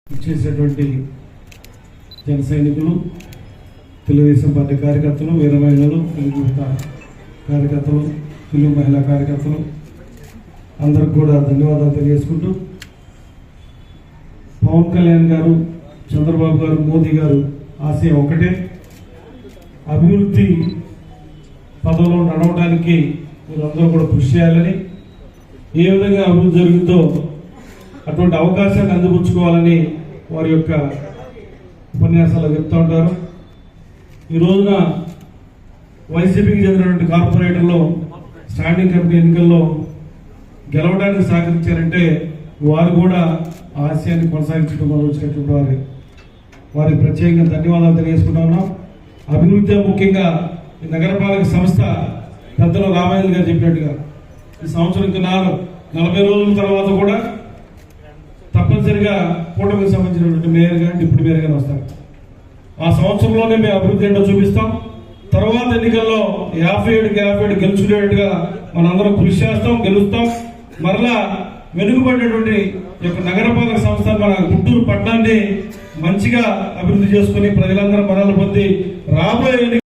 చేసేటువంటి జన సైనికులు, తెలుగుదేశం పార్టీ కార్యకర్తలు, వీర మహిళలు, తెలుగు కార్యకర్తలు, తెలుగు మహిళా కార్యకర్తలు అందరికి కూడా ధన్యవాదాలు తెలియజేసుకుంటూ, పవన్ కళ్యాణ్ గారు, చంద్రబాబు గారు, మోదీ గారు ఆశయం ఒకటే, అభివృద్ధి పదంలో నడవడానికి మీరందరూ కూడా కృషి చేయాలని, ఏ విధంగా అభివృద్ధి జరుగుతుందో అటువంటి అవకాశాన్ని అందిపుచ్చుకోవాలని వారి యొక్క ఉపన్యాసాలు చెప్తూ ఉంటారు. ఈ రోజున వైసీపీకి చెందినటువంటి కార్పొరేటర్లో స్టాండింగ్ కమిటీ ఎన్నికల్లో గెలవడానికి సహకరించారంటే వారు కూడా ఆశయాన్ని కొనసాగించడం వచ్చినటువంటి వారికి ప్రత్యేకంగా ధన్యవాదాలు తెలియజేసుకుంటా ఉన్నాం. అభివృద్ధి ముఖ్యంగా ఈ నగరపాలక సంస్థ పెద్దలు రామాయణ గారు చెప్పినట్టుగా ఈ సంవత్సరం 40 రోజుల తర్వాత కూడా తప్పనిసరిగా కూటమికి సంబంధించినటువంటి మేయర్ గారు, డిప్యూటీ మేయర్ గారు వస్తారు. ఆ సంవత్సరంలోనే మేము అభివృద్ధి ఏంటో చూపిస్తాం. తర్వాత ఎన్నికల్లో 57 గెలుచుకునేట్టుగా మనందరం కృషి చేస్తాం, గెలుస్తాం. మరలా వెనుకబడినటువంటి యొక్క నగరపాలక సంస్థ మన గుంటూరు పట్టణాన్ని మంచిగా అభివృద్ధి చేసుకుని ప్రజలందరూ మరణాలు పొంది రాబోయే